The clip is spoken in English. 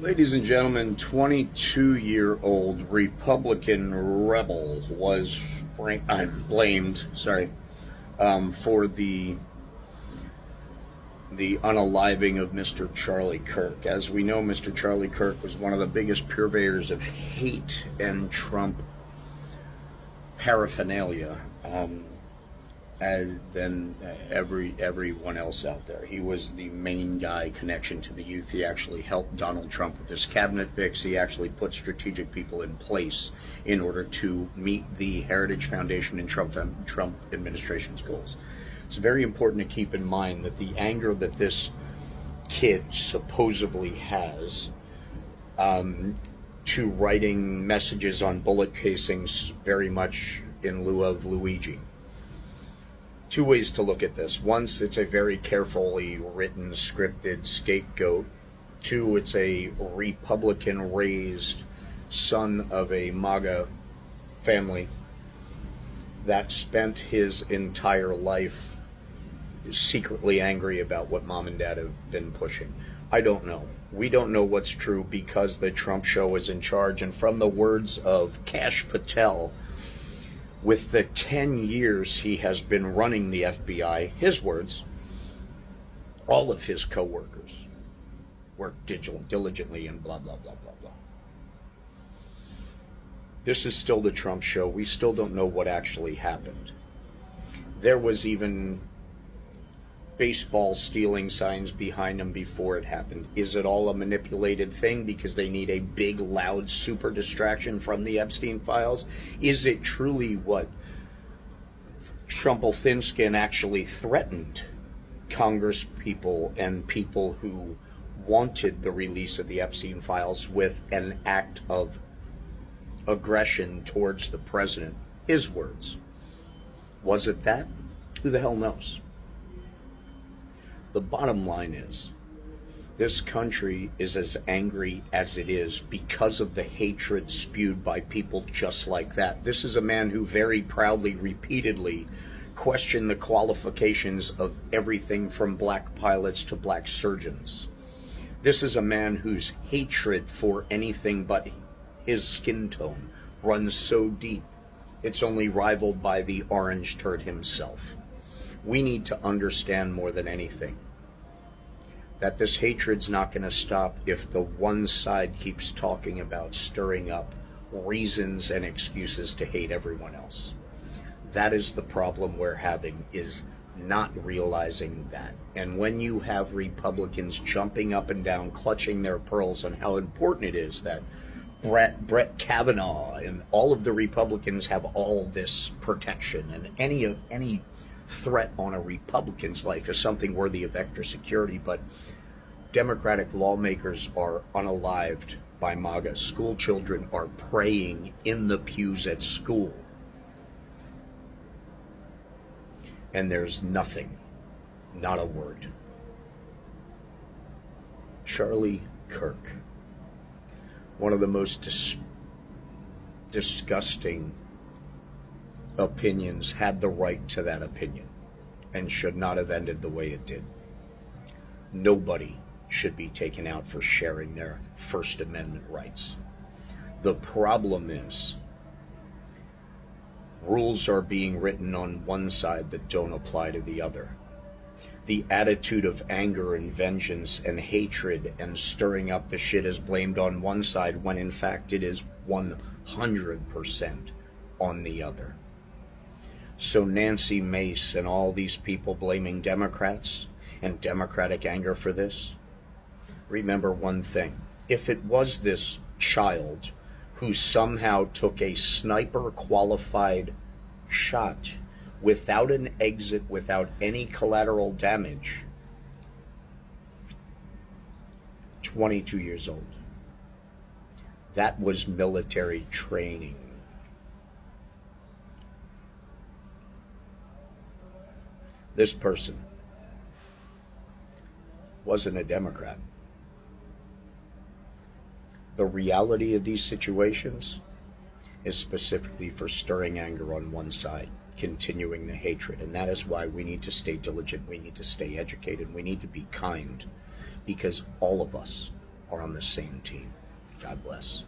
Ladies and gentlemen, 22-year-old Republican rebel was blamed, for the unaliving of Mr. Charlie Kirk. As we know, Mr. Charlie Kirk was one of the biggest purveyors of hate and Trump paraphernalia than everyone else out there. He was the main guy connection to the youth. He actually helped Donald Trump with his cabinet picks. He actually put strategic people in place in order to meet the Heritage Foundation and Trump administration's goals. It's very important to keep in mind that the anger that this kid supposedly has to writing messages on bullet casings very much in lieu of Luigi. Two ways to look at this. One, it's a very carefully written, scripted scapegoat. Two, it's a Republican-raised son of a MAGA family that spent his entire life secretly angry about what mom and dad have been pushing. I don't know. We don't know what's true because the Trump show is in charge. And from the words of Kash Patel, with the 10 years he has been running the FBI, his words, all of his co-workers worked diligently and blah, blah, blah, blah, blah. This is still the Trump show. We still don't know what actually happened. There was even baseball stealing signs behind him before it happened. Is it all a manipulated thing because they need a big, loud, super distraction from the Epstein files? Is it truly what Trumpelthinskin actually threatened Congress people and people who wanted the release of the Epstein files with an act of aggression towards the president? His words. Was it that? Who the hell knows? The bottom line is, this country is as angry as it is because of the hatred spewed by people just like that. This is a man who very proudly, repeatedly questioned the qualifications of everything from black pilots to black surgeons. This is a man whose hatred for anything but his skin tone runs so deep, it's only rivaled by the orange turd himself. We need to understand more than anything that this hatred's not going to stop if the one side keeps talking about stirring up reasons and excuses to hate everyone else. That is the problem we're having, is not realizing that. And when you have Republicans jumping up and down, clutching their pearls on how important it is that Brett Kavanaugh and all of the Republicans have all this protection, and any threat on a Republican's life is something worthy of extra security, but Democratic lawmakers are unalived by MAGA. School children are praying in the pews at school. And there's nothing, not a word. Charlie Kirk, one of the most disgusting opinions, had the right to that opinion and should not have ended the way it did. Nobody should be taken out for sharing their First Amendment rights. The problem is rules are being written on one side that don't apply to the other. The attitude of anger and vengeance and hatred and stirring up the shit is blamed on one side when in fact it is 100% on the other. So Nancy Mace and all these people blaming Democrats and Democratic anger for this, remember one thing. If it was this child who somehow took a sniper qualified shot without an exit, without any collateral damage, 22 years old, that was military training. This person wasn't a Democrat. The reality of these situations is specifically for stirring anger on one side, continuing the hatred. And that is why we need to stay diligent, we need to stay educated, we need to be kind, because all of us are on the same team. God bless.